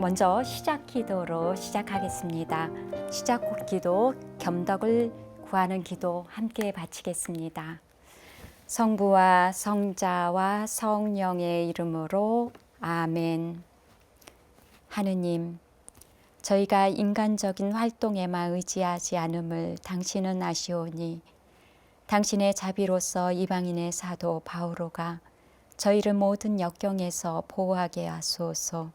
먼저 시작 기도로 시작하겠습니다. 시작 기도, 겸덕을 구하는 기도 함께 바치겠습니다. 성부와 성자와 성령의 이름으로 아멘. 하느님, 저희가 인간적인 활동에만 의지하지 않음을 당신은 아시오니 당신의 자비로서 이방인의 사도 바오로가 저희를 모든 역경에서 보호하게 하소서.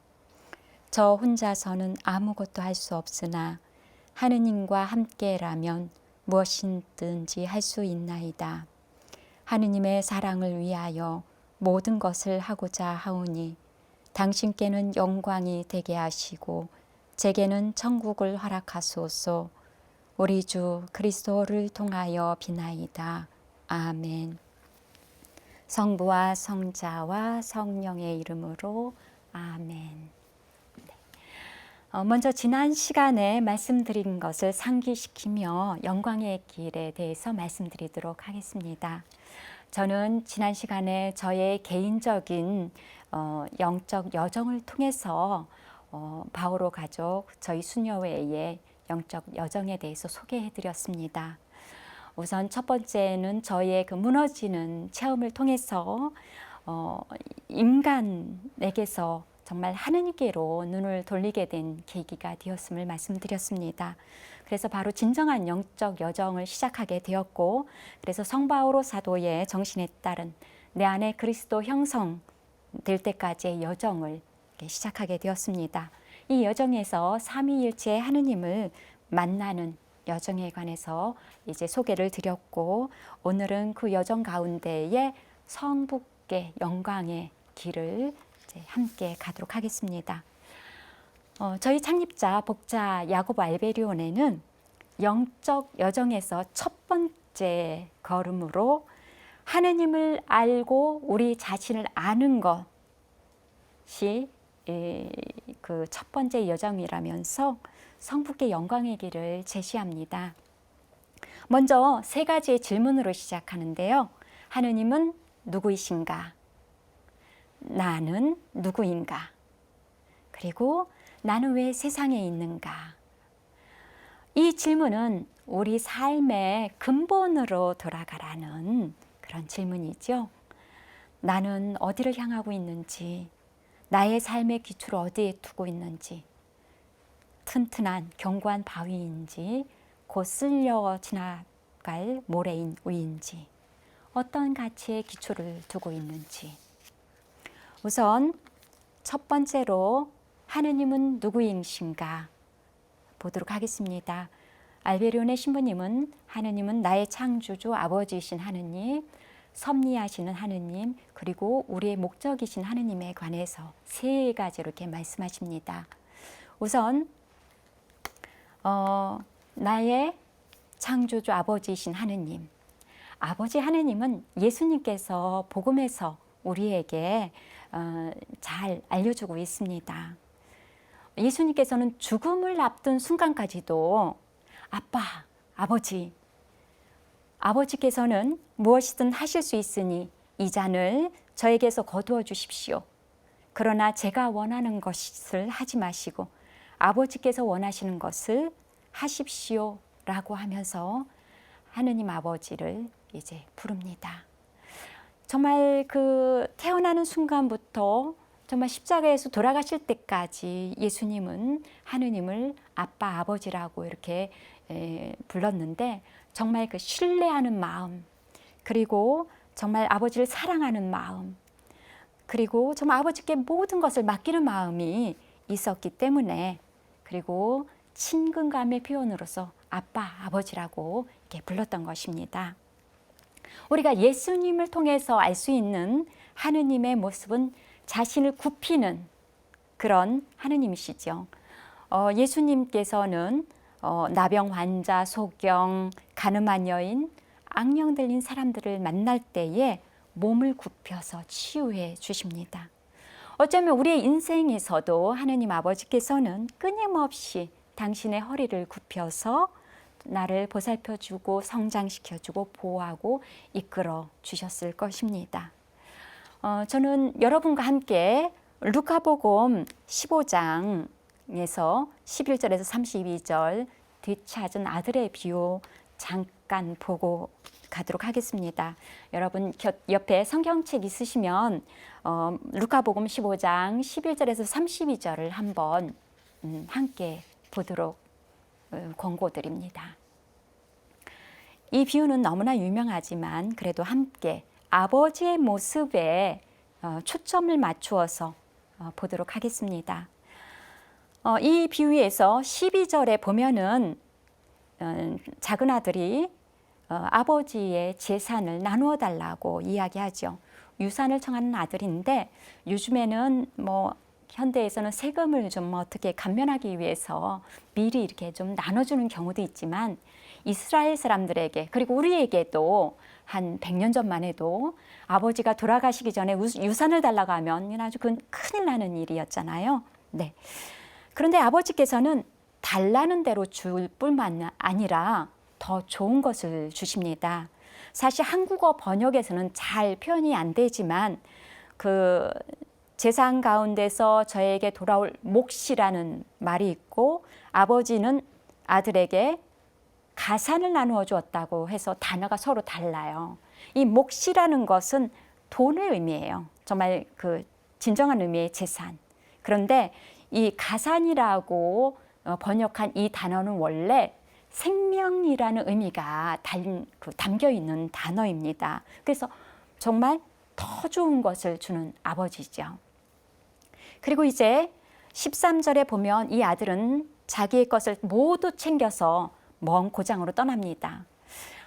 저 혼자서는 아무것도 할 수 없으나 하느님과 함께라면 무엇이든지 할 수 있나이다. 하느님의 사랑을 위하여 모든 것을 하고자 하오니 당신께는 영광이 되게 하시고 제게는 천국을 허락하소서. 우리 주 그리스도를 통하여 비나이다. 아멘. 성부와 성자와 성령의 이름으로 아멘. 먼저 지난 시간에 말씀드린 것을 상기시키며 영광의 길에 대해서 말씀드리도록 하겠습니다. 저는 지난 시간에 저의 개인적인 영적 여정을 통해서 바오로 가족, 저희 수녀회의 영적 여정에 대해서 소개해 드렸습니다. 우선 첫 번째는 저의 그 무너지는 체험을 통해서 인간에게서 정말 하느님께로 눈을 돌리게 된 계기가 되었음을 말씀드렸습니다. 그래서 바로 진정한 영적 여정을 시작하게 되었고, 그래서 성바오로 사도의 정신에 따른 내 안에 그리스도 형성될 때까지의 여정을 시작하게 되었습니다. 이 여정에서 삼위일체의 하느님을 만나는 여정에 관해서 이제 소개를 드렸고, 오늘은 그 여정 가운데에 성부께 영광의 길을 함께 가도록 하겠습니다. 저희 창립자 복자 야고보 알베리온에는 영적 여정에서 첫 번째 걸음으로 하느님을 알고 우리 자신을 아는 것이 그 첫 번째 여정이라면서 성부께 영광의 길을 제시합니다. 먼저 세 가지의 질문으로 시작하는데요. 하느님은 누구이신가? 나는 누구인가? 그리고 나는 왜 세상에 있는가? 이 질문은 우리 삶의 근본으로 돌아가라는 그런 질문이죠. 나는 어디를 향하고 있는지, 나의 삶의 기초를 어디에 두고 있는지, 튼튼한 견고한 바위인지, 곧 쓸려 지나갈 모래인 위인지, 어떤 가치의 기초를 두고 있는지. 우선 첫 번째로 하느님은 누구이신가 보도록 하겠습니다. 알베리온의 신부님은 하느님은 나의 창조주 아버지이신 하느님, 섭리하시는 하느님, 그리고 우리의 목적이신 하느님에 관해서 세 가지로 이렇게 말씀하십니다. 우선 나의 창조주 아버지이신 하느님, 아버지 하느님은 예수님께서 복음에서 우리에게 잘 알려주고 있습니다. 예수님께서는 죽음을 앞둔 순간까지도 아빠, 아버지께서는 무엇이든 하실 수 있으니 이 잔을 저에게서 거두어 주십시오. 그러나 제가 원하는 것을 하지 마시고 아버지께서 원하시는 것을 하십시오 라고 하면서 하느님 아버지를 이제 부릅니다. 정말 그 태어나는 순간부터 정말 십자가에서 돌아가실 때까지 예수님은 하느님을 아빠, 아버지라고 이렇게 불렀는데, 정말 그 신뢰하는 마음, 그리고 정말 아버지를 사랑하는 마음, 그리고 정말 아버지께 모든 것을 맡기는 마음이 있었기 때문에, 그리고 친근감의 표현으로서 아빠, 아버지라고 이렇게 불렀던 것입니다. 우리가 예수님을 통해서 알 수 있는 하느님의 모습은 자신을 굽히는 그런 하느님이시죠. 예수님께서는 나병 환자, 소경, 가늠한 여인, 악령 들린 사람들을 만날 때에 몸을 굽혀서 치유해 주십니다. 어쩌면 우리의 인생에서도 하느님 아버지께서는 끊임없이 당신의 허리를 굽혀서 나를 보살펴주고 성장시켜주고 보호하고 이끌어 주셨을 것입니다. 저는 여러분과 함께 루카복음 15장 성경에서 11절에서 32절 뒤찾은 아들의 비유 잠깐 보고 가도록 하겠습니다. 여러분 옆에 성경책 있으시면 루카복음 15장 11절에서 32절을 한번 함께 보도록 권고드립니다. 이 비유는 너무나 유명하지만 그래도 함께 아버지의 모습에 초점을 맞추어서 보도록 하겠습니다. 이 비유에서 12절에 보면은 작은 아들이 아버지의 재산을 나누어 달라고 이야기하죠. 유산을 청하는 아들인데 요즘에는 뭐 현대에서는 세금을 좀 어떻게 감면하기 위해서 미리 이렇게 좀 나눠주는 경우도 있지만 이스라엘 사람들에게 그리고 우리에게도 한 100년 전만 해도 아버지가 돌아가시기 전에 유산을 달라고 하면 아주 큰일 나는 일이었잖아요. 네. 그런데 아버지께서는 달라는 대로 줄 뿐만 아니라 더 좋은 것을 주십니다. 사실 한국어 번역에서는 잘 표현이 안 되지만 그 재산 가운데서 저에게 돌아올 몫이라는 말이 있고 아버지는 아들에게 가산을 나누어 주었다고 해서 단어가 서로 달라요. 이 몫이라는 것은 돈을 의미해요. 정말 그 진정한 의미의 재산. 그런데 이 가산이라고 번역한 이 단어는 원래 생명이라는 의미가 담겨 있는 단어입니다. 그래서 정말 더 좋은 것을 주는 아버지죠. 그리고 이제 13절에 보면 이 아들은 자기의 것을 모두 챙겨서 먼 고장으로 떠납니다.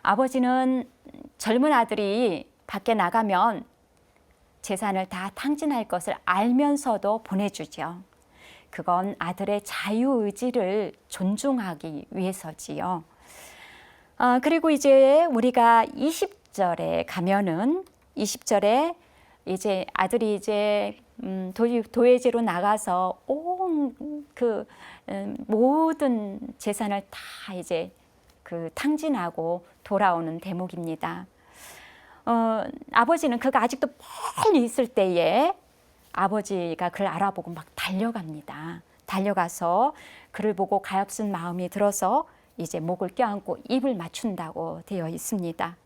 아버지는 젊은 아들이 밖에 나가면 재산을 다 탕진할 것을 알면서도 보내주죠. 그건 아들의 자유의지를 존중하기 위해서지요. 그리고 이제 우리가 20절에 가면은 20절에 이제 아들이 이제 도회지로 나가서 온 모든 재산을 다 이제 탕진하고 돌아오는 대목입니다. 아버지는 그가 아직도 멀리 있을 때에 아버지가 그를 알아보고 막 달려갑니다. 달려가서 그를 보고 가엾은 마음이 들어서 이제 목을 껴안고 입을 맞춘다고 되어 있습니다.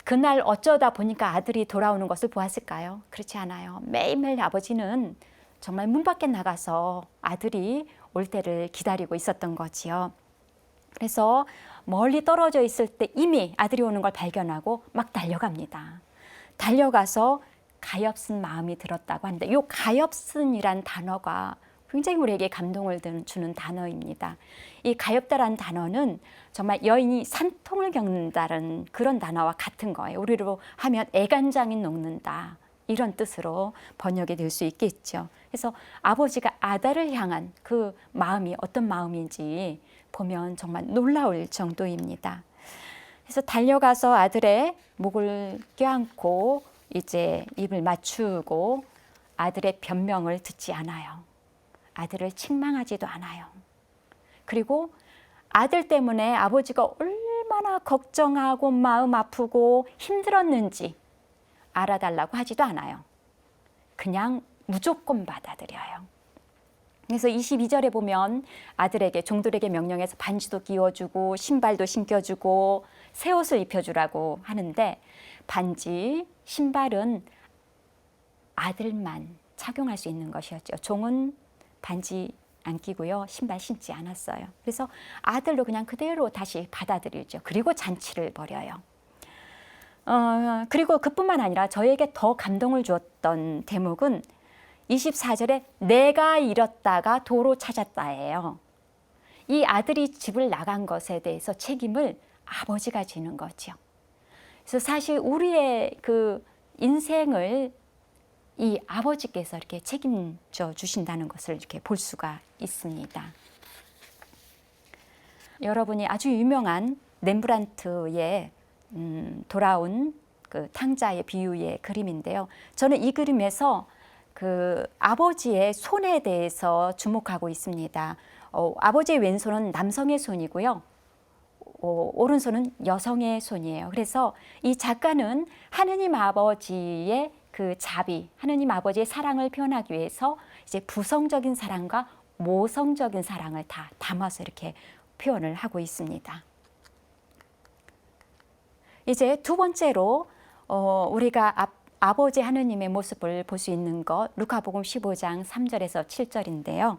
그날 어쩌다 보니까 아들이 돌아오는 것을 보았을까요? 그렇지 않아요. 매일매일 아버지는 정말 문 밖에 나가서 아들이 올 때를 기다리고 있었던 거지요. 그래서 멀리 떨어져 있을 때 이미 아들이 오는 걸 발견하고 막 달려갑니다. 달려가서 가엾은 마음이 들었다고 하는데 이 가엾은이란 단어가 굉장히 우리에게 감동을 주는 단어입니다. 이 가엾다라는 단어는 정말 여인이 산통을 겪는다는 그런 단어와 같은 거예요. 우리로 하면 애간장이 녹는다 이런 뜻으로 번역이 될 수 있겠죠. 그래서 아버지가 아들을 향한 그 마음이 어떤 마음인지 보면 정말 놀라울 정도입니다. 그래서 달려가서 아들의 목을 껴안고 이제 입을 맞추고 아들의 변명을 듣지 않아요. 아들을 책망하지도 않아요. 그리고 아들 때문에 아버지가 얼마나 걱정하고 마음 아프고 힘들었는지 알아달라고 하지도 않아요. 그냥 무조건 받아들여요. 그래서 22절에 보면 아들에게 종들에게 명령해서 반지도 끼워주고 신발도 신겨주고 새 옷을 입혀주라고 하는데 반지, 신발은 아들만 착용할 수 있는 것이었죠. 종은 반지 안 끼고요. 신발 신지 않았어요. 그래서 아들로 그냥 그대로 다시 받아들이죠. 그리고 잔치를 벌여요. 그리고 그뿐만 아니라 저에게 더 감동을 주었던 대목은 24절에 내가 잃었다가 도로 찾았다예요. 이 아들이 집을 나간 것에 대해서 책임을 아버지가 지는 거죠. 그래서 사실 우리의 그 인생을 이 아버지께서 이렇게 책임져 주신다는 것을 이렇게 볼 수가 있습니다. 여러분이 아주 유명한 렘브란트의 돌아온 그 탕자의 비유의 그림인데요. 저는 이 그림에서 그 아버지의 손에 대해서 주목하고 있습니다. 아버지의 왼손은 남성의 손이고요. 오른손은 여성의 손이에요. 그래서 이 작가는 하느님 아버지의 그 자비, 하느님 아버지의 사랑을 표현하기 위해서 이제 부성적인 사랑과 모성적인 사랑을 다 담아서 이렇게 표현을 하고 있습니다. 이제 두 번째로 우리가 아버지 하느님의 모습을 볼 수 있는 것, 루카복음 15장 3절에서 7절인데요.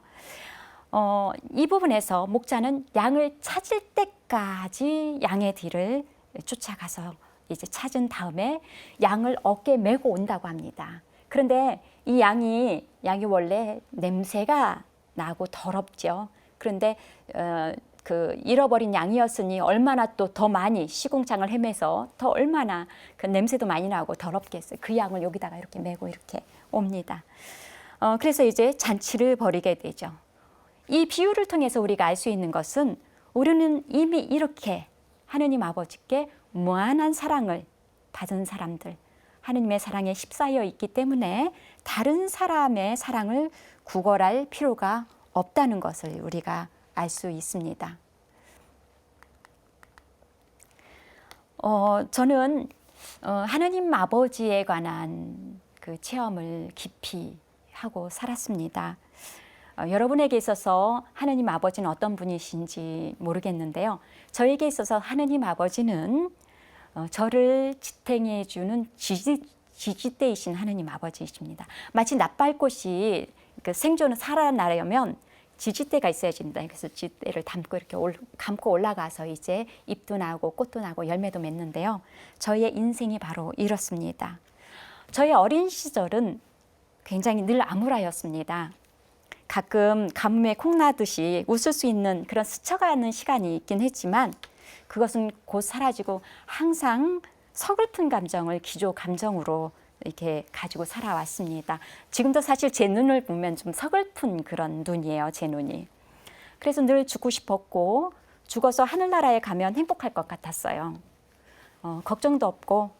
이 부분에서 목자는 양을 찾을 때까지 양의 뒤를 쫓아가서 이제 찾은 다음에 양을 어깨에 메고 온다고 합니다. 그런데 이 양이 원래 냄새가 나고 더럽죠. 그런데 그 잃어버린 양이었으니 얼마나 또 더 많이 시궁창을 헤매서 더 얼마나 그 냄새도 많이 나고 더럽겠어요. 그 양을 여기다가 이렇게 메고 이렇게 옵니다. 그래서 이제 잔치를 벌이게 되죠. 이 비유를 통해서 우리가 알 수 있는 것은 우리는 이미 이렇게 하느님 아버지께 무한한 사랑을 받은 사람들, 하느님의 사랑에 휩싸여 있기 때문에 다른 사람의 사랑을 구걸할 필요가 없다는 것을 우리가 알 수 있습니다. 저는 하느님 아버지에 관한 그 체험을 깊이 하고 살았습니다. 여러분에게 있어서 하느님 아버지는 어떤 분이신지 모르겠는데요. 저에게 있어서 하느님 아버지는 저를 지탱해 주는 지지대이신 하느님 아버지이십니다. 마치 낫밟꽃이 그 생존을 살아나려면 지지대가 있어야 됩니다. 그래서 지지대를 담고 이렇게 감고 올라가서 이제 잎도 나고 꽃도 나고 열매도 맺는데요. 저의 인생이 바로 이렇습니다. 저의 어린 시절은 굉장히 늘 암울하였습니다. 가끔 가뭄에 콩나듯이 웃을 수 있는 그런 스쳐가는 시간이 있긴 했지만 그것은 곧 사라지고 항상 서글픈 감정을 기조 감정으로 이렇게 가지고 살아왔습니다. 지금도 사실 제 눈을 보면 좀 서글픈 그런 눈이에요, 제 눈이. 그래서 늘 죽고 싶었고 죽어서 하늘나라에 가면 행복할 것 같았어요. 걱정도 없고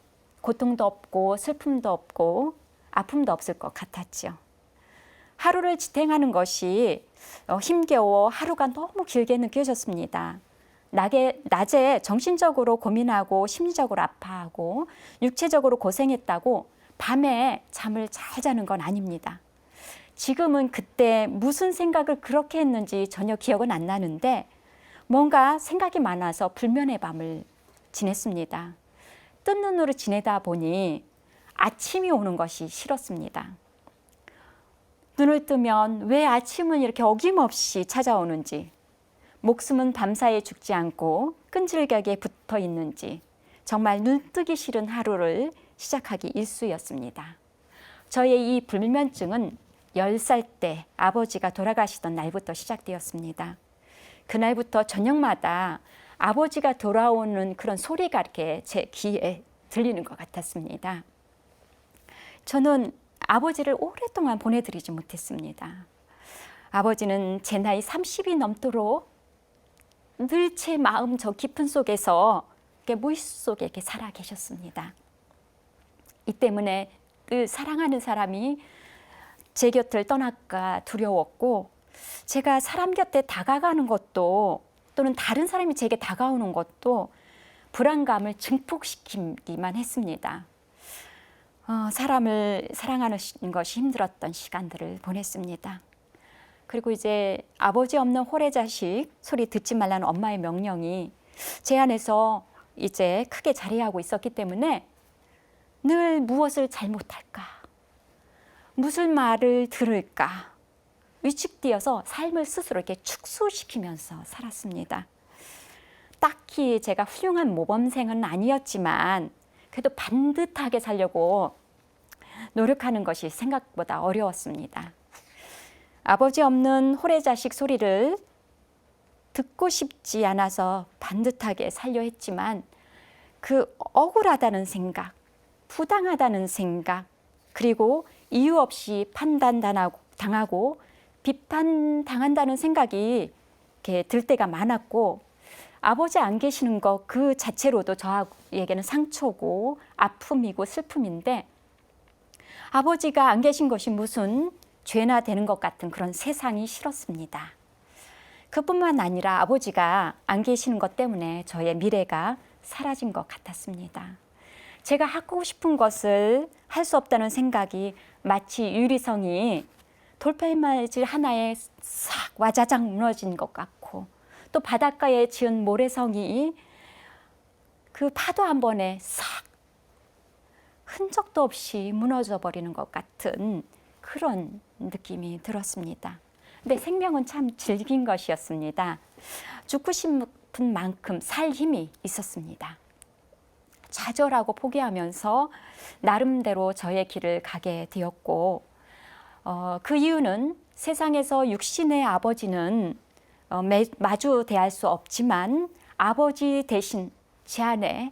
고통도 없고 슬픔도 없고 아픔도 없을 것 같았죠. 하루를 지탱하는 것이 힘겨워 하루가 너무 길게 느껴졌습니다. 낮에 정신적으로 고민하고 심리적으로 아파하고 육체적으로 고생했다고 밤에 잠을 잘 자는 건 아닙니다. 지금은 그때 무슨 생각을 그렇게 했는지 전혀 기억은 안 나는데 뭔가 생각이 많아서 불면의 밤을 지냈습니다. 뜬 눈으로 지내다 보니 아침이 오는 것이 싫었습니다. 눈을 뜨면 왜 아침은 이렇게 어김없이 찾아오는지, 목숨은 밤사이에 죽지 않고 끈질기게 붙어 있는지 정말 눈뜨기 싫은 하루를 시작하기 일쑤였습니다. 저의 이 불면증은 10살 때 아버지가 돌아가시던 날부터 시작되었습니다. 그날부터 저녁마다 아버지가 돌아오는 그런 소리가 이렇게 제 귀에 들리는 것 같았습니다. 저는 아버지를 오랫동안 보내드리지 못했습니다. 아버지는 제 나이 30이 넘도록 늘 제 마음 저 깊은 속에서 무의식 속에 이렇게 살아 계셨습니다. 이 때문에 늘 사랑하는 사람이 제 곁을 떠날까 두려웠고 제가 사람 곁에 다가가는 것도 또는 다른 사람이 제게 다가오는 것도 불안감을 증폭시키기만 했습니다. 사람을 사랑하는 것이 힘들었던 시간들을 보냈습니다. 그리고 이제 아버지 없는 호래자식 소리 듣지 말라는 엄마의 명령이 제 안에서 이제 크게 자리하고 있었기 때문에 늘 무엇을 잘못할까, 무슨 말을 들을까 위축되어서 삶을 스스로 이렇게 축소시키면서 살았습니다. 딱히 제가 훌륭한 모범생은 아니었지만 그래도 반듯하게 살려고 노력하는 것이 생각보다 어려웠습니다. 아버지 없는 호래자식 소리를 듣고 싶지 않아서 반듯하게 살려 했지만 그 억울하다는 생각, 부당하다는 생각, 그리고 이유 없이 판단당하고 비판당한다는 생각이 이렇게 들 때가 많았고 아버지 안 계시는 것 그 자체로도 저에게는 상처고 아픔이고 슬픔인데 아버지가 안 계신 것이 무슨 죄나 되는 것 같은 그런 세상이 싫었습니다. 그뿐만 아니라 아버지가 안 계시는 것 때문에 저의 미래가 사라진 것 같았습니다. 제가 하고 싶은 것을 할 수 없다는 생각이 마치 유리성이 돌팔매질 하나에 싹 와자작 무너진 것 같고, 또 바닷가에 지은 모래성이 그 파도 한 번에 싹 흔적도 없이 무너져 버리는 것 같은 그런 느낌이 들었습니다. 근데 생명은 참 질긴 것이었습니다. 죽고 싶은 만큼 살 힘이 있었습니다. 좌절하고 포기하면서 나름대로 저의 길을 가게 되었고, 그 이유는 세상에서 육신의 아버지는 마주 대할 수 없지만 아버지 대신 제 안에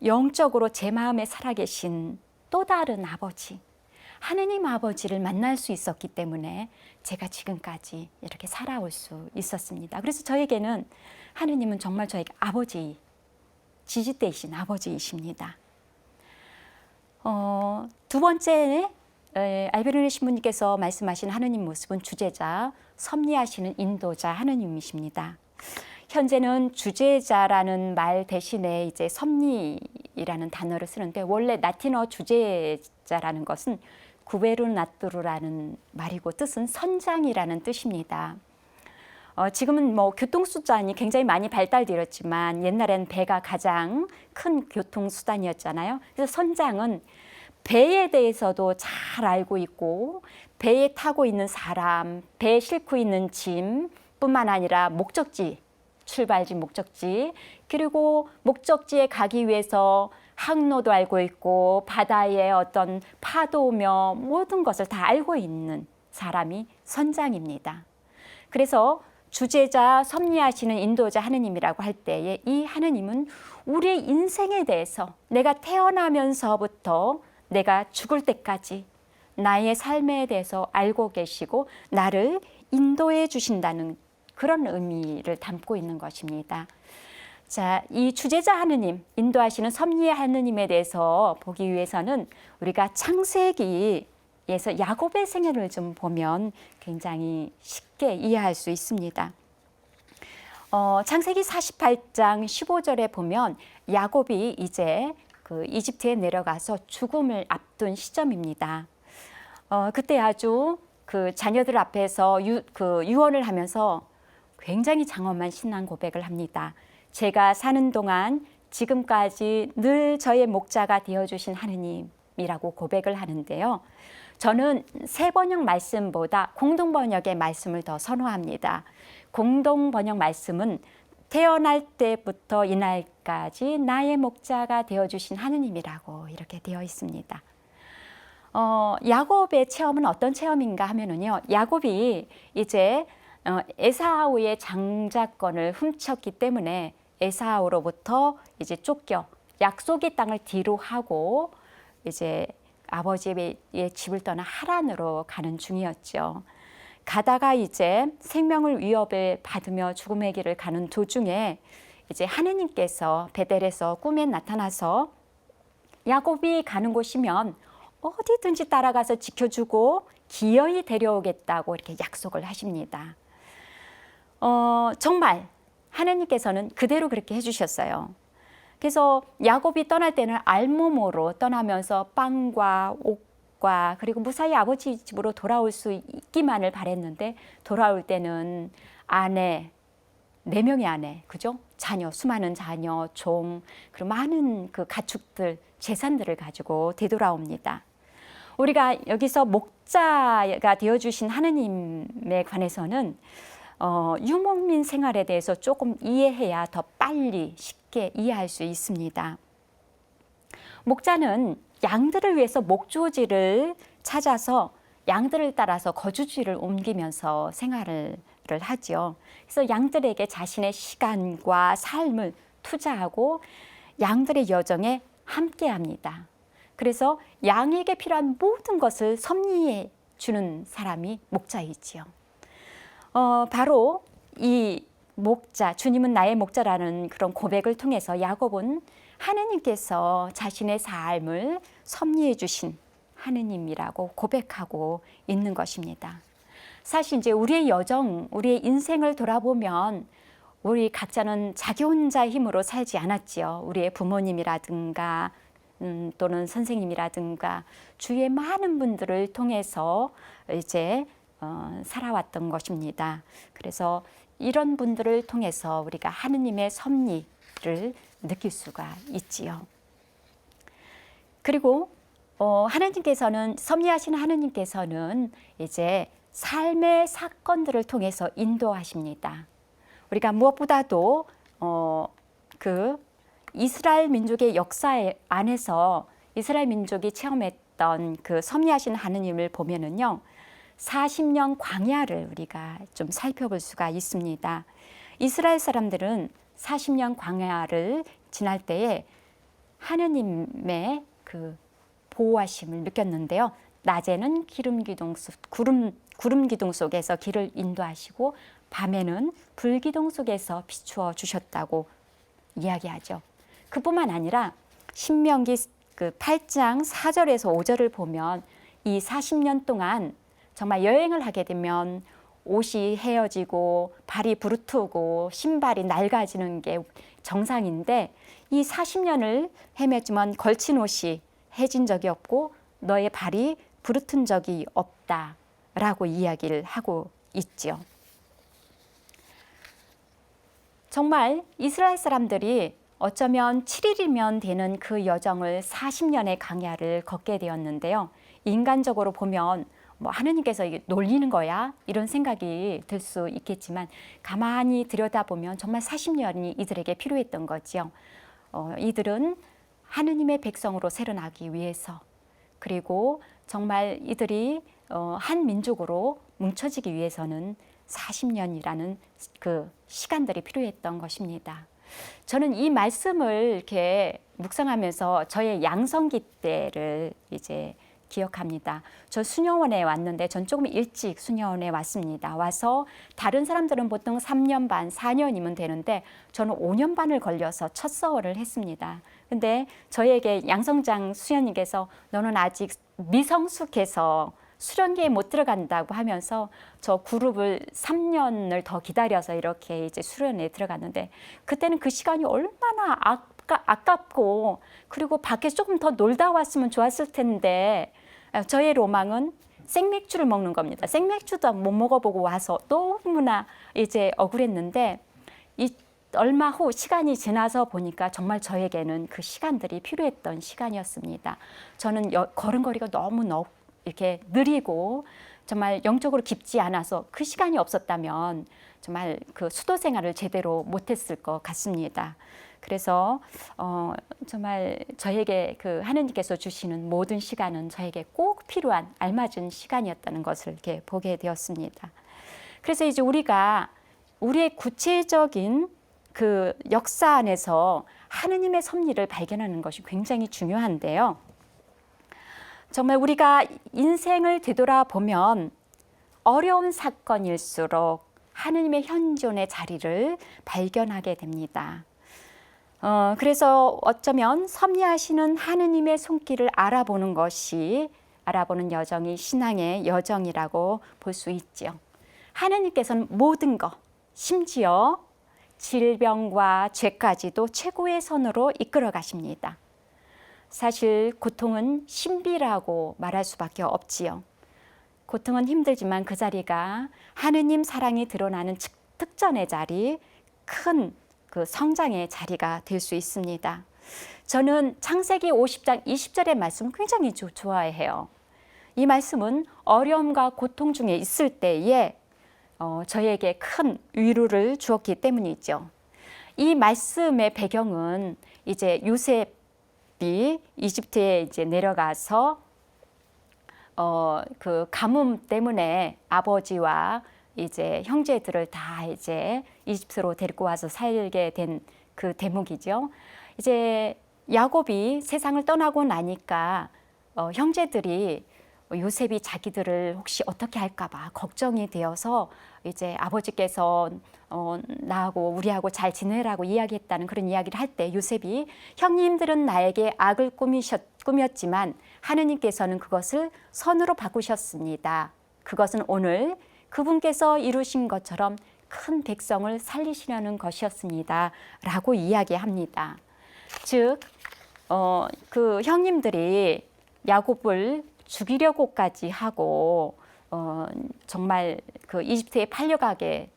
영적으로 제 마음에 살아계신 또 다른 아버지, 하느님 아버지를 만날 수 있었기 때문에 제가 지금까지 이렇게 살아올 수 있었습니다. 그래서 저에게는 하느님은 정말 저에게 아버지, 지지대이신 아버지이십니다. 두 번째, 알베르네 신부님께서 말씀하신 하느님 모습은 주제자, 섭리하시는 인도자 하느님이십니다. 현재는 주제자라는 말 대신에 이제 섭리라는 단어를 쓰는데, 원래 라틴어 주제자라는 것은 구베르나토르라는 말이고 뜻은 선장이라는 뜻입니다. 지금은 뭐 교통수단이 굉장히 많이 발달되었지만 옛날엔 배가 가장 큰 교통수단이었잖아요. 그래서 선장은 배에 대해서도 잘 알고 있고, 배에 타고 있는 사람, 배에 싣고 있는 짐뿐만 아니라 목적지, 출발지, 목적지, 그리고 목적지에 가기 위해서 항로도 알고 있고 바다의 어떤 파도며 모든 것을 다 알고 있는 사람이 선장입니다. 그래서 주제자, 섭리하시는 인도자 하느님이라고 할 때에 이 하느님은 우리의 인생에 대해서 내가 태어나면서부터 내가 죽을 때까지 나의 삶에 대해서 알고 계시고 나를 인도해 주신다는 그런 의미를 담고 있는 것입니다. 자, 이 주제자 하느님, 인도하시는 섭리의 하느님에 대해서 보기 위해서는 우리가 창세기에서 야곱의 생애를 좀 보면 굉장히 쉽게 이해할 수 있습니다. 창세기 48장 15절에 보면 야곱이 이제 그 이집트에 내려가서 죽음을 앞둔 시점입니다. 그때 아주 그 자녀들 앞에서 유언을 하면서 굉장히 장엄한 신앙 고백을 합니다. 제가 사는 동안 지금까지 늘 저의 목자가 되어주신 하느님이라고 고백을 하는데요. 저는 새 번역 말씀보다 공동 번역의 말씀을 더 선호합니다. 공동 번역 말씀은 태어날 때부터 이날까지 나의 목자가 되어주신 하느님이라고 이렇게 되어 있습니다. 야곱의 체험은 어떤 체험인가 하면은요, 야곱이 이제 에사우의 장자권을 훔쳤기 때문에 에사우로부터 이제 쫓겨 약속의 땅을 뒤로 하고 이제 아버지의 집을 떠나 하란으로 가는 중이었죠. 가다가 이제 생명을 위협을 받으며 죽음의 길을 가는 도중에 이제 하느님께서 베델에서 꿈에 나타나서 야곱이 가는 곳이면 어디든지 따라가서 지켜주고 기어이 데려오겠다고 이렇게 약속을 하십니다. 정말 하느님께서는 그대로 그렇게 해주셨어요. 그래서 야곱이 떠날 때는 알몸으로 떠나면서 빵과 옷과 그리고 무사히 아버지 집으로 돌아올 수 있기만을 바랬는데, 돌아올 때는 아내, 4명의 아내, 그죠? 자녀, 수많은 자녀, 종, 그리고 많은 그 가축들, 재산들을 가지고 되돌아옵니다. 우리가 여기서 목자가 되어주신 하느님에 관해서는 유목민 생활에 대해서 조금 이해해야 더 빨리 쉽게 이해할 수 있습니다. 목자는 양들을 위해서 목조지를 찾아서 양들을 따라서 거주지를 옮기면서 생활을 하죠. 그래서 양들에게 자신의 시간과 삶을 투자하고 양들의 여정에 함께합니다. 그래서 양에게 필요한 모든 것을 섭리해 주는 사람이 목자이지요. 바로 이 목자, 주님은 나의 목자라는 그런 고백을 통해서 야곱은 하느님께서 자신의 삶을 섭리해 주신 하느님이라고 고백하고 있는 것입니다. 사실 이제 우리의 여정, 우리의 인생을 돌아보면 우리 각자는 자기 혼자 힘으로 살지 않았지요. 우리의 부모님이라든가 또는 선생님이라든가 주위의 많은 분들을 통해서 이제 살아왔던 것입니다. 그래서 이런 분들을 통해서 우리가 하느님의 섭리를 느낄 수가 있지요. 그리고 하나님께서는 섭리하신 하느님께서는 이제 삶의 사건들을 통해서 인도하십니다. 우리가 무엇보다도 그 이스라엘 민족의 역사 안에서 이스라엘 민족이 체험했던 그 섭리하신 하느님을 보면은요, 40년 광야를 우리가 좀 살펴볼 수가 있습니다. 이스라엘 사람들은 40년 광야를 지날 때에 하느님의 그 보호하심을 느꼈는데요. 낮에는 구름 기둥 속에서 길을 인도하시고 밤에는 불기둥 속에서 비추어 주셨다고 이야기하죠. 그뿐만 아니라 신명기 그 8장 4절에서 5절을 보면 이 40년 동안 정말 여행을 하게 되면 옷이 헤어지고 발이 부르트고 신발이 낡아지는 게 정상인데 이 40년을 헤맸지만 걸친 옷이 해진 적이 없고 너의 발이 부르튼 적이 없다라고 이야기를 하고 있죠. 정말 이스라엘 사람들이 어쩌면 7일이면 되는 그 여정을 40년의 광야를 걷게 되었는데요. 인간적으로 보면 뭐 하느님께서 이게 놀리는 거야? 이런 생각이 들 수 있겠지만 가만히 들여다보면 정말 40년이 이들에게 필요했던 거지요. 이들은 하느님의 백성으로 새로나기 위해서 그리고 정말 이들이 한 민족으로 뭉쳐지기 위해서는 40년이라는 그 시간들이 필요했던 것입니다. 저는 이 말씀을 이렇게 묵상하면서 저의 양성기 때를 이제 기억합니다. 저 수녀원에 왔는데 전 조금 일찍 수녀원에 왔습니다. 와서 다른 사람들은 보통 3년 반, 4년이면 되는데 저는 5년 반을 걸려서 첫 서원을 했습니다. 근데 저에게 양성장 수녀님께서 너는 아직 미성숙해서 수련회에 못 들어간다고 하면서 저 그룹을 3년을 더 기다려서 이렇게 이제 수련회에 들어갔는데 그때는 그 시간이 얼마나 아깝고 그리고 밖에 조금 더 놀다 왔으면 좋았을 텐데 저의 로망은 생맥주를 먹는 겁니다. 생맥주도 못 먹어보고 와서 너무나 이제 억울했는데 얼마 후 시간이 지나서 보니까 정말 저에게는 그 시간들이 필요했던 시간이었습니다. 저는 걸음걸이가 너무 이렇게 느리고 정말 영적으로 깊지 않아서 그 시간이 없었다면 정말 그 수도 생활을 제대로 못했을 것 같습니다. 그래서 정말 저에게 그 하느님께서 주시는 모든 시간은 저에게 꼭 필요한 알맞은 시간이었다는 것을 이렇게 보게 되었습니다. 그래서 이제 우리가 우리의 구체적인 그 역사 안에서 하느님의 섭리를 발견하는 것이 굉장히 중요한데요. 정말 우리가 인생을 되돌아보면 어려운 사건일수록 하느님의 현존의 자리를 발견하게 됩니다. 그래서 어쩌면 섭리하시는 하느님의 손길을 알아보는 여정이 신앙의 여정이라고 볼 수 있죠. 하느님께서는 모든 것, 심지어 질병과 죄까지도 최고의 선으로 이끌어 가십니다. 사실 고통은 신비라고 말할 수밖에 없지요. 고통은 힘들지만 그 자리가 하느님 사랑이 드러나는 특전의 자리, 큰 그 성장의 자리가 될 수 있습니다. 저는 창세기 50장 20절의 말씀 굉장히 좋아해요. 이 말씀은 어려움과 고통 중에 있을 때에 저에게 큰 위로를 주었기 때문이죠. 이 말씀의 배경은 이제 요셉이 이집트에 이제 내려가서 그 가뭄 때문에 아버지와 이제 형제들을 다 이제 이집트로 데리고 와서 살게 된 그 대목이죠. 이제 야곱이 세상을 떠나고 나니까 형제들이 요셉이 자기들을 혹시 어떻게 할까봐 걱정이 되어서 이제 아버지께서 나하고 우리하고 잘 지내라고 이야기했다는 그런 이야기를 할 때 요셉이 형님들은 나에게 악을 꾸몄지만 하느님께서는 그것을 선으로 바꾸셨습니다. 그것은 오늘 그분께서 이루신 것처럼 큰 백성을 살리시려는 것이었습니다. 라고 이야기합니다. 즉 그 형님들이 야곱을 죽이려고까지 하고 정말 그 이집트에 팔려가게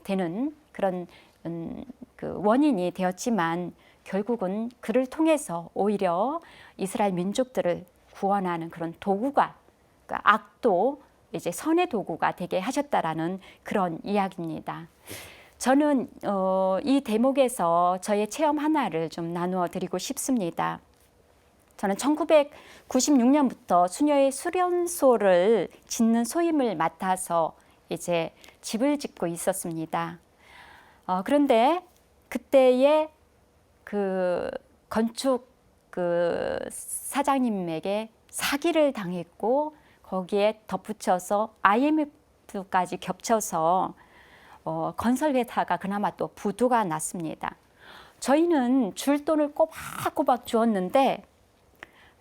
되는 그런 그 원인이 되었지만 결국은 그를 통해서 오히려 이스라엘 민족들을 구원하는 그런 도구가, 그러니까 악도 이제 선의 도구가 되게 하셨다라는 그런 이야기입니다. 저는 이 대목에서 저의 체험 하나를 좀 나누어 드리고 싶습니다. 저는 1996년부터 수녀의 수련소를 짓는 소임을 맡아서 이제 집을 짓고 있었습니다. 그런데 그때의 그 건축 그 사장님에게 사기를 당했고 거기에 덧붙여서 IMF까지 겹쳐서 건설회사가 그나마 또 부도가 났습니다. 저희는 줄 돈을 꼬박꼬박 주었는데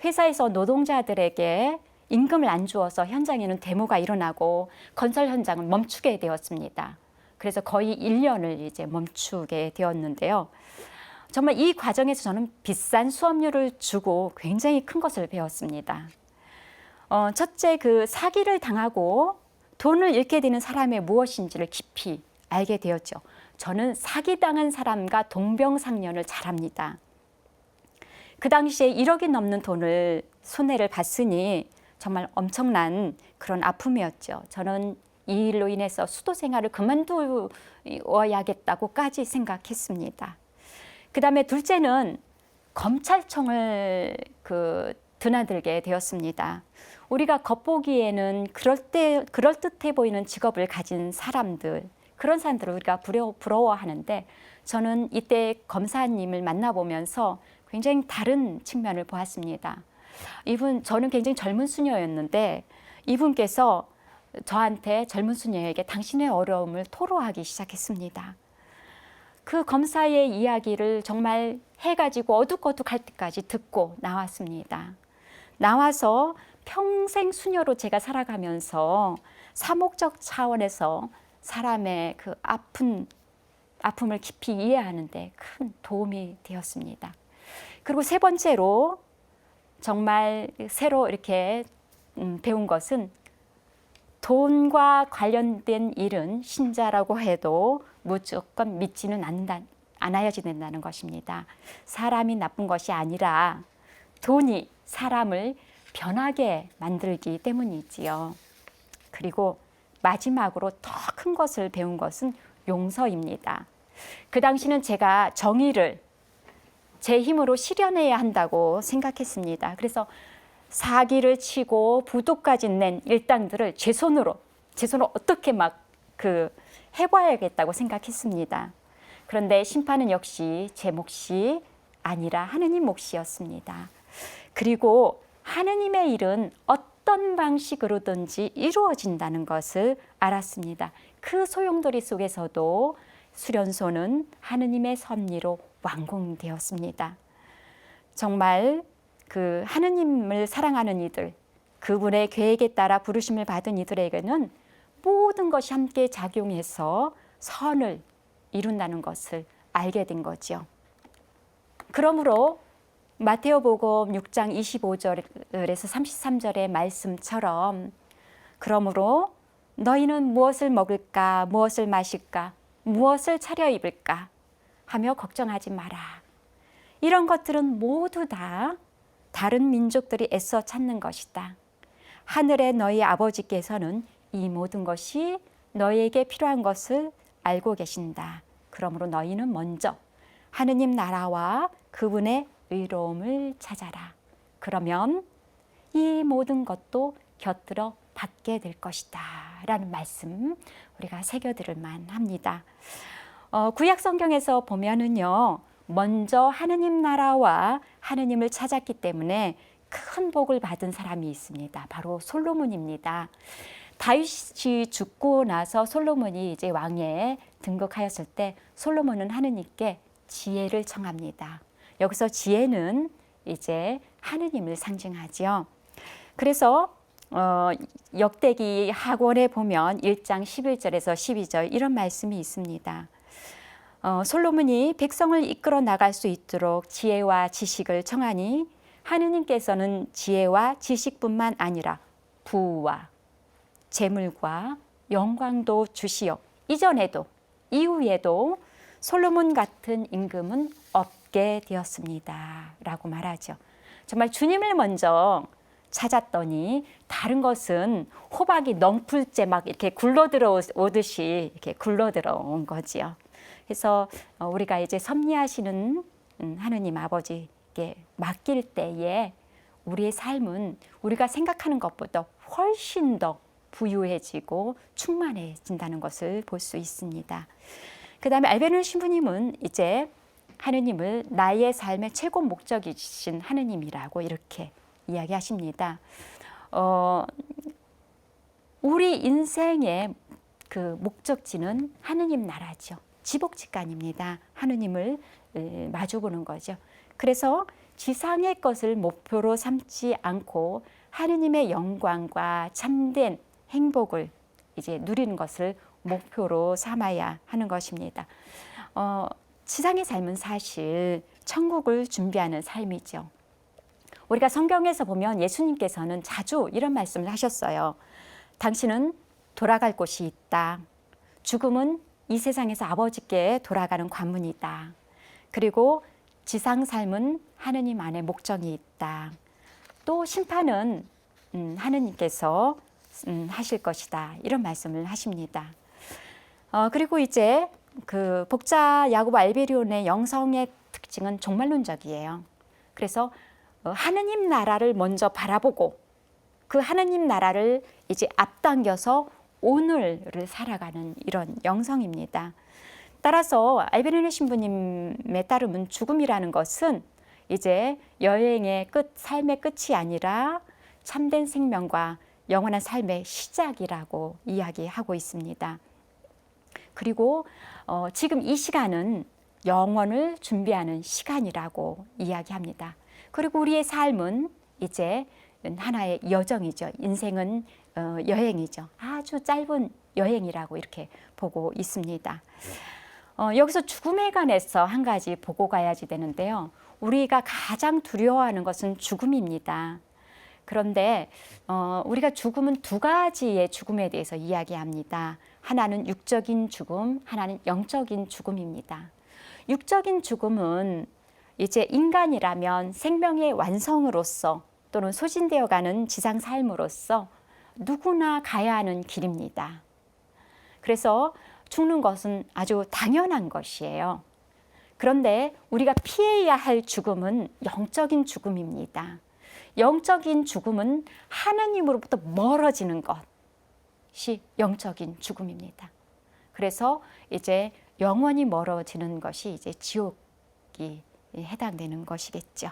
회사에서 노동자들에게 임금을 안 주어서 현장에는 데모가 일어나고 건설 현장을 멈추게 되었습니다. 그래서 거의 1년을 이제 멈추게 되었는데요. 정말 이 과정에서 저는 비싼 수업료를 주고 굉장히 큰 것을 배웠습니다. 첫째, 그 사기를 당하고 돈을 잃게 되는 사람의 무엇인지를 깊이 알게 되었죠. 저는 사기당한 사람과 동병상련을 잘합니다. 그 당시에 1억이 넘는 돈을 손해를 봤으니 정말 엄청난 그런 아픔이었죠. 저는 이 일로 인해서 수도 생활을 그만두어야겠다고까지 생각했습니다. 그 다음에 둘째는 검찰청을 드나들게 되었습니다. 우리가 겉보기에는 그럴듯해 보이는 직업을 가진 사람들, 그런 사람들을 우리가 부러워하는데 저는 이때 검사님을 만나보면서 굉장히 다른 측면을 보았습니다. 저는 굉장히 젊은 수녀였는데 이분께서 저한테 젊은 수녀에게 당신의 어려움을 토로하기 시작했습니다. 그 검사의 이야기를 정말 해가지고 어둑어둑할 때까지 듣고 나왔습니다. 나와서 평생 수녀로 제가 살아가면서 사목적 차원에서 사람의 그 아픔을 깊이 이해하는데 큰 도움이 되었습니다. 그리고 세 번째로 정말 새로 이렇게 배운 것은 돈과 관련된 일은 신자라고 해도 무조건 믿지는 않아야지 된다는 것입니다. 사람이 나쁜 것이 아니라 돈이 사람을 변하게 만들기 때문이지요. 그리고 마지막으로 더 큰 것을 배운 것은 용서입니다. 그 당시는 제가 정의를 제 힘으로 실현해야 한다고 생각했습니다. 그래서 사기를 치고 부도까지 낸 일당들을 제 손으로 어떻게 해봐야겠다고 생각했습니다. 그런데 심판은 역시 제 몫이 아니라 하느님 몫이었습니다. 그리고 하느님의 일은 어떤 방식으로든지 이루어진다는 것을 알았습니다. 그 소용돌이 속에서도 수련소는 하느님의 섭리로 완공되었습니다. 정말 그 하느님을 사랑하는 이들, 그분의 계획에 따라 부르심을 받은 이들에게는 모든 것이 함께 작용해서 선을 이룬다는 것을 알게 된 거죠. 그러므로 마태오복음 6장 25절에서 33절의 말씀처럼 그러므로 너희는 무엇을 먹을까, 무엇을 마실까, 무엇을 차려입을까 하며 걱정하지 마라. 이런 것들은 모두 다 다른 민족들이 애써 찾는 것이다. 하늘의 너희 아버지께서는 이 모든 것이 너희에게 필요한 것을 알고 계신다. 그러므로 너희는 먼저 하느님 나라와 그분의 의로움을 찾아라. 그러면 이 모든 것도 곁들어 받게 될 것이다. 라는 말씀 우리가 새겨들을 만합니다. 구약 성경에서 보면은요, 먼저 하느님 나라와 하느님을 찾았기 때문에 큰 복을 받은 사람이 있습니다. 바로 솔로몬입니다. 다윗이 죽고 나서 솔로몬이 이제 왕에 등극하였을 때 솔로몬은 하느님께 지혜를 청합니다. 여기서 지혜는 이제 하느님을 상징하지요. 그래서 역대기 하권에 보면 1장 11절에서 12절 이런 말씀이 있습니다. 솔로몬이 백성을 이끌어 나갈 수 있도록 지혜와 지식을 청하니 하느님께서는 지혜와 지식뿐만 아니라 부와 재물과 영광도 주시어 이전에도 이후에도 솔로몬 같은 임금은 없게 되었습니다 라고 말하죠. 정말 주님을 먼저 찾았더니 다른 것은 호박이 넝풀째 막 이렇게 굴러들어오듯이 이렇게 굴러들어온 거지요. 그래서 우리가 이제 섭리하시는 하느님 아버지께 맡길 때에 우리의 삶은 우리가 생각하는 것보다 훨씬 더 부유해지고 충만해진다는 것을 볼 수 있습니다. 그 다음에 알베르 신부님은 이제 하느님을 나의 삶의 최고 목적이신 하느님이라고 이렇게 이야기하십니다. 우리 인생의 그 목적지는 하느님 나라죠. 지복직간입니다. 하느님을 마주보는 거죠. 그래서 지상의 것을 목표로 삼지 않고 하느님의 영광과 참된 행복을 이제 누리는 것을 목표로 삼아야 하는 것입니다. 지상의 삶은 사실 천국을 준비하는 삶이죠. 우리가 성경에서 보면 예수님께서는 자주 이런 말씀을 하셨어요. 당신은 돌아갈 곳이 있다. 죽음은 이 세상에서 아버지께 돌아가는 관문이다. 그리고 지상 삶은 하느님 안에 목적이 있다. 또 심판은 하느님께서 하실 것이다. 이런 말씀을 하십니다. 그리고 이제 그 복자 야고보 알베리온의 영성의 특징은 종말론적이에요. 그래서 하느님 나라를 먼저 바라보고 그 하느님 나라를 이제 앞당겨서 오늘을 살아가는 이런 영성입니다. 따라서 알베르네 신부님에 따르면 죽음이라는 것은 이제 여행의 끝, 삶의 끝이 아니라 참된 생명과 영원한 삶의 시작이라고 이야기하고 있습니다. 그리고 지금 이 시간은 영원을 준비하는 시간이라고 이야기합니다. 그리고 우리의 삶은 이제 하나의 여정이죠. 인생은 여행이죠. 아주 짧은 여행이라고 이렇게 보고 있습니다. 여기서 죽음에 관해서 한 가지 보고 가야지 되는데요. 우리가 가장 두려워하는 것은 죽음입니다. 그런데 우리가 죽음은 두 가지의 죽음에 대해서 이야기합니다. 하나는 육적인 죽음, 하나는 영적인 죽음입니다. 육적인 죽음은 이제 인간이라면 생명의 완성으로서 또는 소진되어가는 지상 삶으로서 누구나 가야 하는 길입니다. 그래서 죽는 것은 아주 당연한 것이에요. 그런데 우리가 피해야 할 죽음은 영적인 죽음입니다. 영적인 죽음은 하느님으로부터 멀어지는 것이 영적인 죽음입니다. 그래서 이제 영원히 멀어지는 것이 이제 지옥이 해당되는 것이겠죠.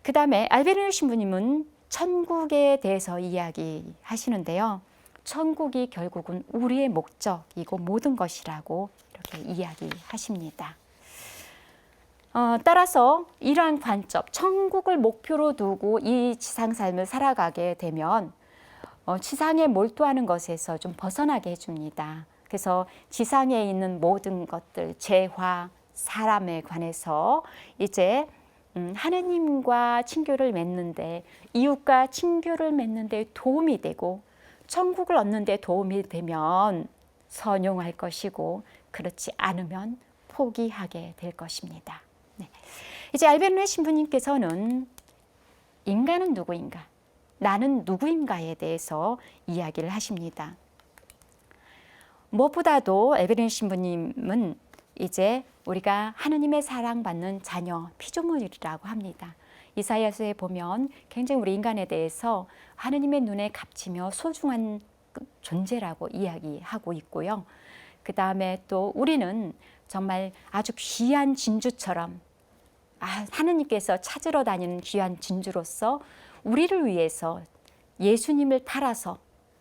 그 다음에 알베르네 신부님은 천국에 대해서 이야기하시는데요. 천국이 결국은 우리의 목적이고 모든 것이라고 이렇게 이야기하십니다. 따라서 이러한 관점, 천국을 목표로 두고 이 지상 삶을 살아가게 되면 지상에 몰두하는 것에서 좀 벗어나게 해줍니다. 그래서 지상에 있는 모든 것들, 재화, 사람에 관해서 이제 하느님과 친교를 맺는데, 이웃과 친교를 맺는데 도움이 되고 천국을 얻는 데 도움이 되면 선용할 것이고 그렇지 않으면 포기하게 될 것입니다. 네. 이제 알베르네 신부님께서는 인간은 누구인가, 나는 누구인가에 대해서 이야기를 하십니다. 무엇보다도 알베르네 신부님은 이제 우리가 하느님의 사랑받는 자녀, 피조물이라고 합니다. 이사야서에 보면 굉장히 우리 인간에 대해서 하느님의 눈에 값지며 소중한 존재라고 이야기하고 있고요. 그 다음에 또 우리는 정말 아주 귀한 진주처럼 하느님께서 찾으러 다니는 귀한 진주로서 우리를 위해서 예수님을 팔아서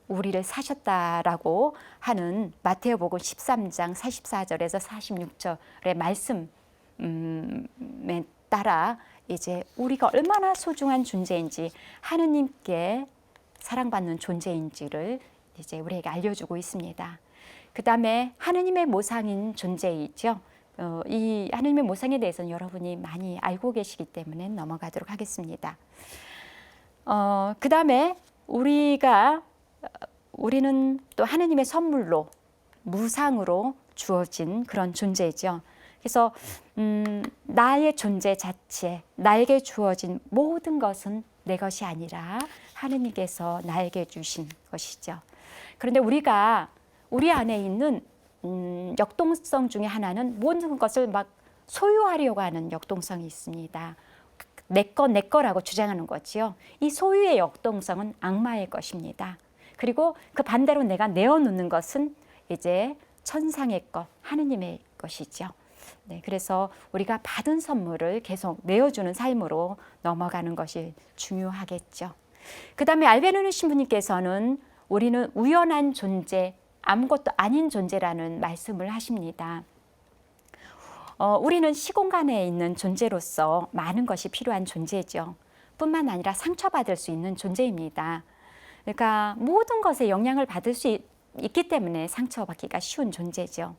우리를 사셨다라고 하는 마태복음 13장 44절에서 46절의 말씀에 따라 이제 우리가 얼마나 소중한 존재인지, 하느님께 사랑받는 존재인지를 이제 우리에게 알려주고 있습니다. 그다음에 하느님의 모상인 존재이죠. 이 하느님의 모상에 대해서는 여러분이 많이 알고 계시기 때문에 넘어가도록 하겠습니다. 그다음에 우리는 또 하느님의 선물로 무상으로 주어진 그런 존재죠. 그래서 나의 존재 자체, 나에게 주어진 모든 것은 내 것이 아니라 하느님께서 나에게 주신 것이죠. 그런데 우리가 우리 안에 있는 역동성 중에 하나는 모든 것을 막 소유하려고 하는 역동성이 있습니다. 내 거라고 주장하는 거지요. 이 소유의 역동성은 악마의 것입니다. 그리고 그 반대로 내가 내어놓는 것은 이제 천상의 것, 하느님의 것이죠. 네, 그래서 우리가 받은 선물을 계속 내어주는 삶으로 넘어가는 것이 중요하겠죠. 그 다음에 알베르누 신부님께서는 우리는 우연한 존재, 아무것도 아닌 존재라는 말씀을 하십니다. 우리는 시공간에 있는 존재로서 많은 것이 필요한 존재죠. 뿐만 아니라 상처받을 수 있는 존재입니다. 그러니까 모든 것에 영향을 받을 수 있기 때문에 상처받기가 쉬운 존재죠.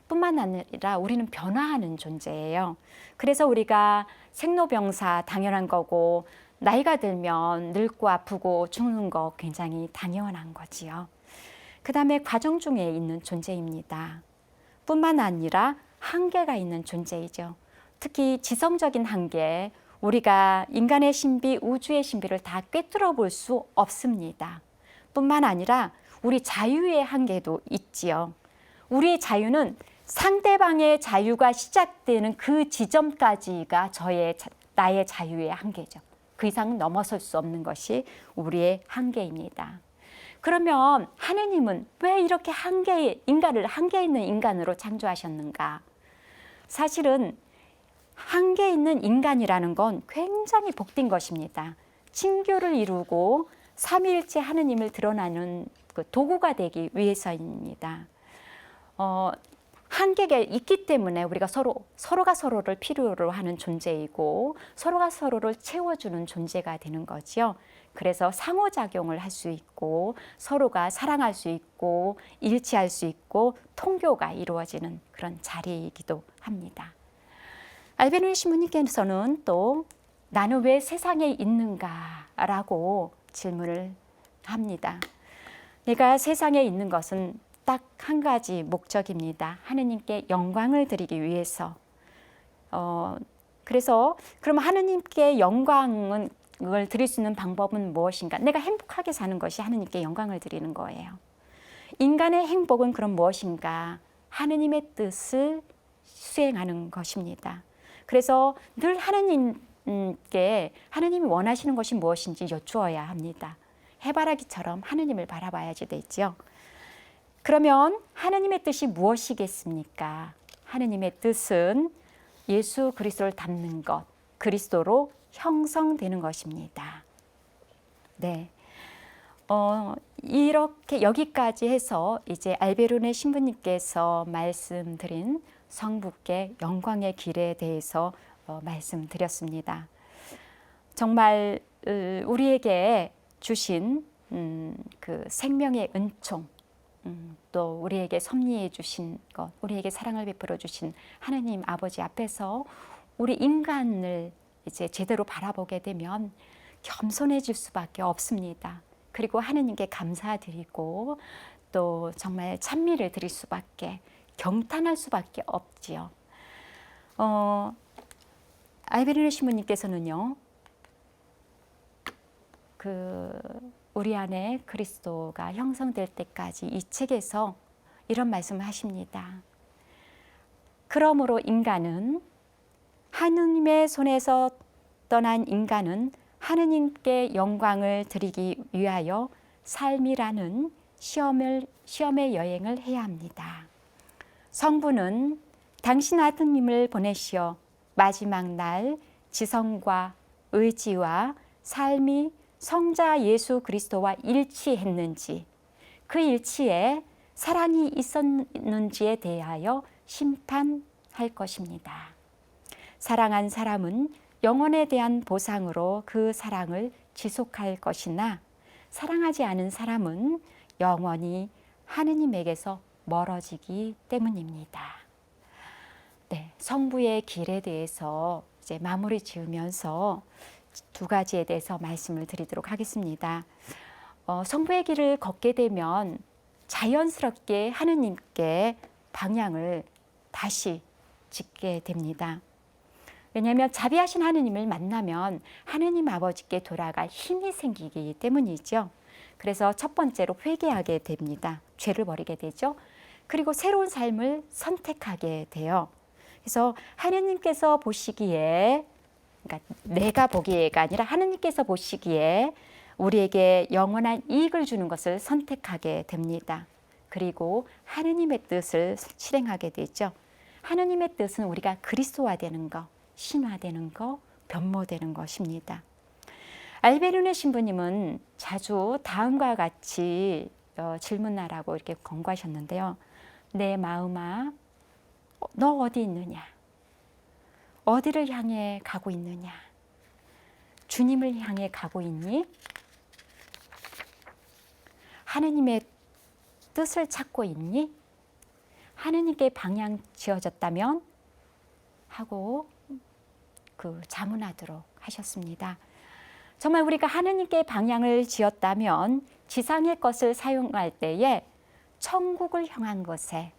뿐만 아니라 우리는 변화하는 존재예요. 그래서 우리가 생로병사 당연한 거고 나이가 들면 늙고 아프고 죽는 거 굉장히 당연한 거지요. 그 다음에 과정 중에 있는 존재입니다. 뿐만 아니라 한계가 있는 존재이죠. 특히 지성적인 한계, 우리가 인간의 신비, 우주의 신비를 다 꿰뚫어 볼 수 없습니다. 뿐만 아니라 우리 자유의 한계도 있지요. 우리의 자유는 상대방의 자유가 시작되는 그 지점까지가 나의 자유의 한계죠. 그 이상 넘어설 수 없는 것이 우리의 한계입니다. 그러면 하느님은 왜 이렇게 인간을 한계 있는 인간으로 창조하셨는가? 사실은 한계 있는 인간이라는 건 굉장히 복된 것입니다. 친교를 이루고 삼위일체 하느님을 드러나는 그 도구가 되기 위해서입니다. 한계가 있기 때문에 우리가 서로가 서로를 필요로 하는 존재이고 서로가 서로를 채워주는 존재가 되는 거죠. 그래서 상호작용을 할 수 있고 서로가 사랑할 수 있고 일치할 수 있고 통교가 이루어지는 그런 자리이기도 합니다. 알베르누 신부님께서는 또 나는 왜 세상에 있는가라고 질문을 합니다. 내가 세상에 있는 것은 딱 한 가지 목적입니다. 하느님께 영광을 드리기 위해서. 그래서 그럼 하느님께 영광을 드릴 수 있는 방법은 무엇인가? 내가 행복하게 사는 것이 하느님께 영광을 드리는 거예요. 인간의 행복은 그럼 무엇인가? 하느님의 뜻을 수행하는 것입니다. 그래서 늘 하느님께 하느님이 원하시는 것이 무엇인지 여쭈어야 합니다. 해바라기처럼 하느님을 바라봐야지 되죠. 그러면 하느님의 뜻이 무엇이겠습니까? 하느님의 뜻은 예수 그리스도를 닮는 것, 그리스도로 형성되는 것입니다. 네, 이렇게 여기까지 해서 이제 알베르누 신부님께서 말씀드린 성부께 영광의 길에 대해서 말씀드렸습니다. 정말 우리에게 주신 그 생명의 은총, 또 우리에게 섭리해 주신 것, 우리에게 사랑을 베풀어 주신 하느님 아버지 앞에서 우리 인간을 이제 제대로 바라보게 되면 겸손해질 수밖에 없습니다. 그리고 하느님께 감사드리고 또 정말 찬미를 드릴 수밖에, 경탄할 수밖에 없지요. 알베르누 신부님께서는요, 우리 안에 그리스도가 형성될 때까지 이 책에서 이런 말씀을 하십니다. 그러므로 인간은 하느님의 손에서 떠난 인간은 하느님께 영광을 드리기 위하여 삶이라는 시험의 여행을 해야 합니다. 성부는 당신 아드님을 보내시어 마지막 날 지성과 의지와 삶이 성자 예수 그리스도와 일치했는지, 그 일치에 사랑이 있었는지에 대하여 심판할 것입니다. 사랑한 사람은 영혼에 대한 보상으로 그 사랑을 지속할 것이나 사랑하지 않은 사람은 영원히 하느님에게서 멀어지기 때문입니다. 네, 성부의 길에 대해서 이제 마무리 지으면서 두 가지에 대해서 말씀을 드리도록 하겠습니다. 성부의 길을 걷게 되면 자연스럽게 하느님께 방향을 다시 짓게 됩니다. 왜냐하면 자비하신 하느님을 만나면 하느님 아버지께 돌아갈 힘이 생기기 때문이죠. 그래서 첫 번째로 회개하게 됩니다. 죄를 버리게 되죠. 그리고 새로운 삶을 선택하게 돼요. 그래서 하느님께서 보시기에, 그러니까 내가 보기에가 아니라 하느님께서 보시기에 우리에게 영원한 이익을 주는 것을 선택하게 됩니다. 그리고 하느님의 뜻을 실행하게 되죠. 하느님의 뜻은 우리가 그리스도화되는 것, 신화되는 것, 변모되는 것입니다. 알베르네 신부님은 자주 다음과 같이 질문하라고 이렇게 권고하셨는데요. 내 마음아, 너 어디 있느냐? 어디를 향해 가고 있느냐? 주님을 향해 가고 있니? 하느님의 뜻을 찾고 있니? 하느님께 방향 지어졌다면? 하고 자문하도록 하셨습니다. 정말 우리가 하느님께 방향을 지었다면 지상의 것을 사용할 때에 천국을 향한 것에,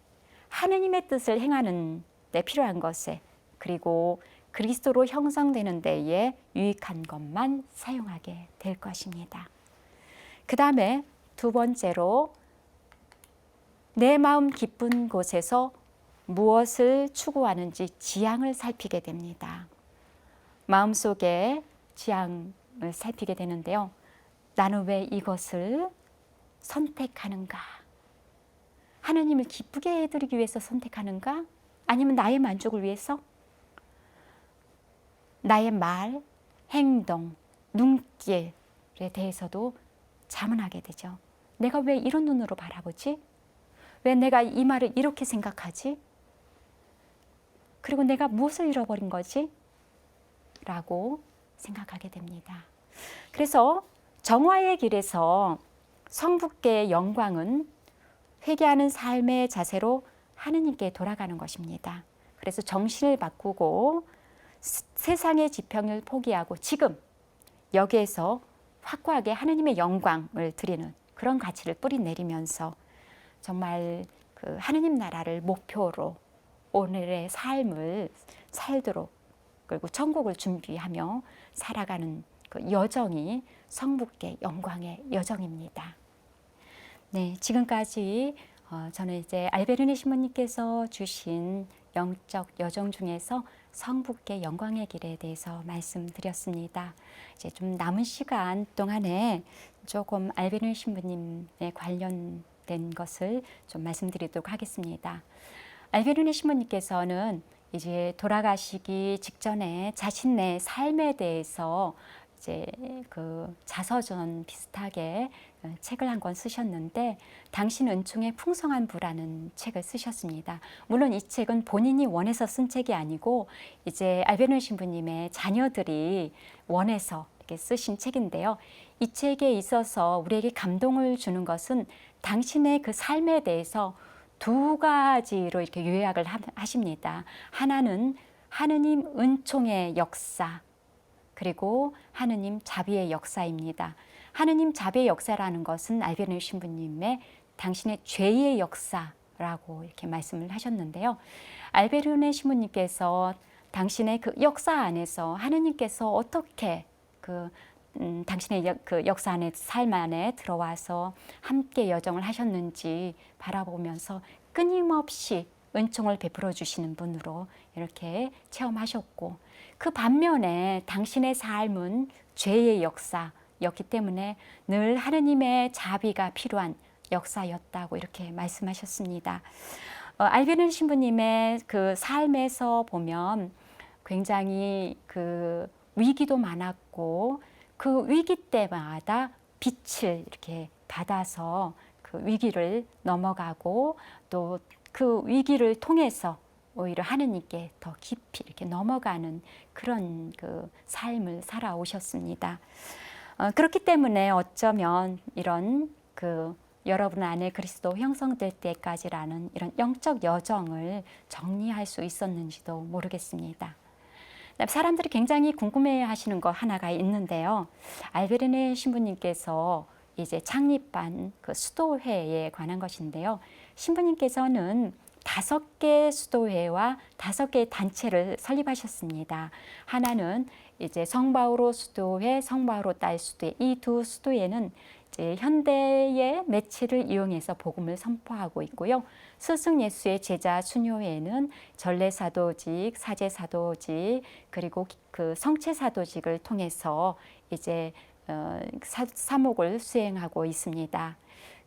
하느님의 뜻을 행하는 데 필요한 것에, 그리고 그리스도로 형성되는 데에 유익한 것만 사용하게 될 것입니다. 그 다음에 두 번째로 내 마음 깊은 곳에서 무엇을 추구하는지 지향을 살피게 됩니다. 마음속에 지향을 살피게 되는데요. 나는 왜 이것을 선택하는가? 하느님을 기쁘게 해드리기 위해서 선택하는가? 아니면 나의 만족을 위해서? 나의 말, 행동, 눈길에 대해서도 자문하게 되죠. 내가 왜 이런 눈으로 바라보지? 왜 내가 이 말을 이렇게 생각하지? 그리고 내가 무엇을 잃어버린 거지? 라고 생각하게 됩니다. 그래서 정화의 길에서 성부께의 영광은 회개하는 삶의 자세로 하느님께 돌아가는 것입니다. 그래서 정신을 바꾸고 세상의 지평을 포기하고 지금 여기에서 확고하게 하느님의 영광을 드리는 그런 가치를 뿌리내리면서 정말 그 하느님 나라를 목표로 오늘의 삶을 살도록, 그리고 천국을 준비하며 살아가는 그 여정이 성부께 영광의 여정입니다. 네, 지금까지 저는 이제 알베르네 신부님께서 주신 영적 여정 중에서 성부께 영광의 길에 대해서 말씀드렸습니다. 이제 좀 남은 시간 동안에 조금 알베르네 신부님에 관련된 것을 좀 말씀드리도록 하겠습니다. 알베르네 신부님께서는 이제 돌아가시기 직전에 자신의 삶에 대해서 이제 그 자서전 비슷하게 책을 한 권 쓰셨는데 당신 은총의 풍성한 부라는 책을 쓰셨습니다. 물론 이 책은 본인이 원해서 쓴 책이 아니고 이제 알베르네 신부님의 자녀들이 원해서 이렇게 쓰신 책인데요. 이 책에 있어서 우리에게 감동을 주는 것은 당신의 그 삶에 대해서 두 가지로 이렇게 요약을 하십니다. 하나는 하느님 은총의 역사, 그리고 하느님 자비의 역사입니다. 하느님 자비의 역사라는 것은 알베르네 신부님의 당신의 죄의 역사라고 이렇게 말씀을 하셨는데요. 알베르네 신부님께서 당신의 그 역사 안에서 하느님께서 어떻게 당신의 그 역사 안에 삶 안에 들어와서 함께 여정을 하셨는지 바라보면서 끊임없이 은총을 베풀어 주시는 분으로 이렇게 체험하셨고, 그 반면에 당신의 삶은 죄의 역사였기 때문에 늘 하느님의 자비가 필요한 역사였다고 이렇게 말씀하셨습니다. 알베르네 신부님의 그 삶에서 보면 굉장히 그 위기도 많았고 그 위기 때마다 빛을 이렇게 받아서 그 위기를 넘어가고 또 그 위기를 통해서 오히려 하느님께 더 깊이 이렇게 넘어가는 그런 그 삶을 살아오셨습니다. 그렇기 때문에 어쩌면 이런 그 여러분 안에 그리스도 형성될 때까지라는 이런 영적 여정을 정리할 수 있었는지도 모르겠습니다. 사람들이 굉장히 궁금해 하시는 거 하나가 있는데요. 알베르네 신부님께서 이제 창립한 그 수도회에 관한 것인데요. 신부님께서는 5개 수도회와 5개의 단체를 설립하셨습니다. 하나는 이제 성바오로 수도회, 성바오로 딸 수도회, 이 두 수도회는 이제 현대의 매체를 이용해서 복음을 선포하고 있고요. 스승 예수의 제자 순교회는 전례사도직, 사제사도직, 그리고 그 성체사도직을 통해서 이제 사목을 수행하고 있습니다.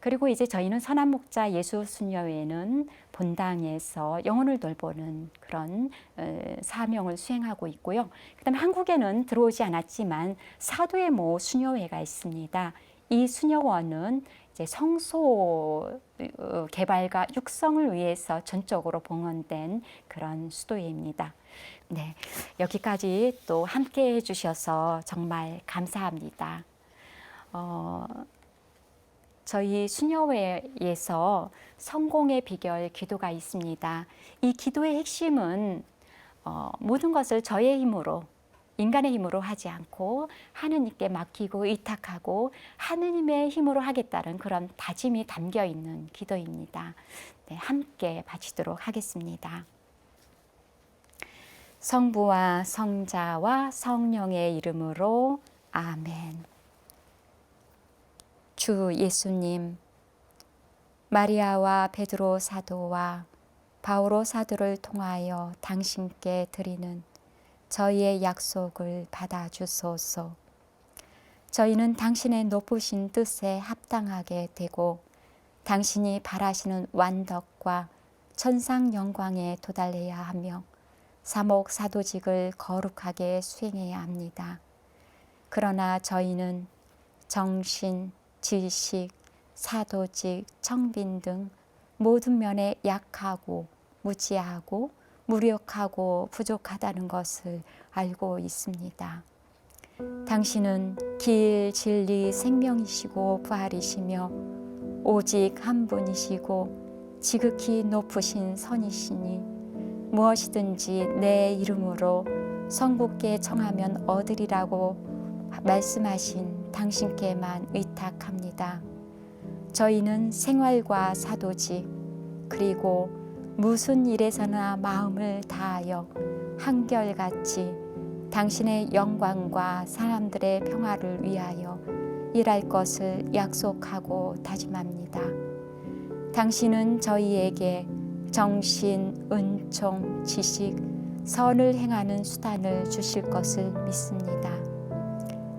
그리고 이제 저희는 선한목자 예수순교회는 본당에서 영혼을 돌보는 그런 사명을 수행하고 있고요. 그다음에 한국에는 들어오지 않았지만 사도의 모 순교회가 있습니다. 이 순교원은 이제 성소 개발과 육성을 위해서 전적으로 봉헌된 그런 수도회입니다. 네, 여기까지 또 함께 해주셔서 정말 감사합니다. 저희 순교회에서 성공의 비결 기도가 있습니다. 이 기도의 핵심은 모든 것을 저의 힘으로, 인간의 힘으로 하지 않고 하느님께 맡기고 의탁하고 하느님의 힘으로 하겠다는 그런 다짐이 담겨 있는 기도입니다. 네, 함께 바치도록 하겠습니다. 성부와 성자와 성령의 이름으로 아멘. 주 예수님, 마리아와 베드로 사도와 바오로 사도를 통하여 당신께 드리는 저희의 약속을 받아주소서. 저희는 당신의 높으신 뜻에 합당하게 되고 당신이 바라시는 완덕과 천상 영광에 도달해야 하며 사목 사도직을 거룩하게 수행해야 합니다. 그러나 저희는 정신, 지식, 사도직, 청빈 등 모든 면에 약하고 무지하고 무력하고 부족하다는 것을 알고 있습니다. 당신은 길, 진리, 생명이시고 부활이시며 오직 한 분이시고 지극히 높으신 선이시니 무엇이든지 내 이름으로 성부께 청하면 얻으리라고 말씀하신 당신께만 의탁합니다. 저희는 생활과 사도직 그리고 무슨 일에서나 마음을 다하여 한결같이 당신의 영광과 사람들의 평화를 위하여 일할 것을 약속하고 다짐합니다. 당신은 저희에게 정신, 은총, 지식, 선을 행하는 수단을 주실 것을 믿습니다.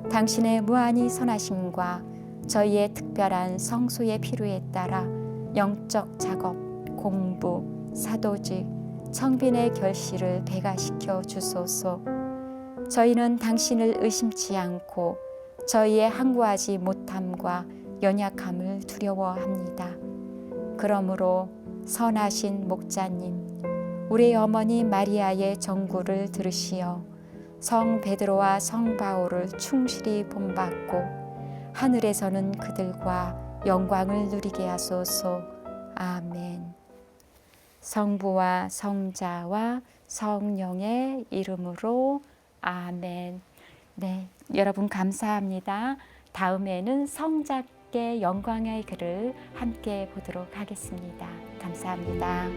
당신의 무한히 선하심과 저희의 특별한 성수의 필요에 따라 영적 작업, 공부, 사도직, 청빈의 결실을 배가시켜 주소서. 저희는 당신을 의심치 않고 저희의 항구하지 못함과 연약함을 두려워합니다. 그러므로 선하신 목자님, 우리 어머니 마리아의 정구를 들으시어 성 베드로와 성 바오를 충실히 본받고 하늘에서는 그들과 영광을 누리게 하소서. 아멘. 성부와 성자와 성령의 이름으로 아멘. 네, 여러분 감사합니다. 다음에는 성자께 영광의 글을 함께 보도록 하겠습니다. 감사합니다.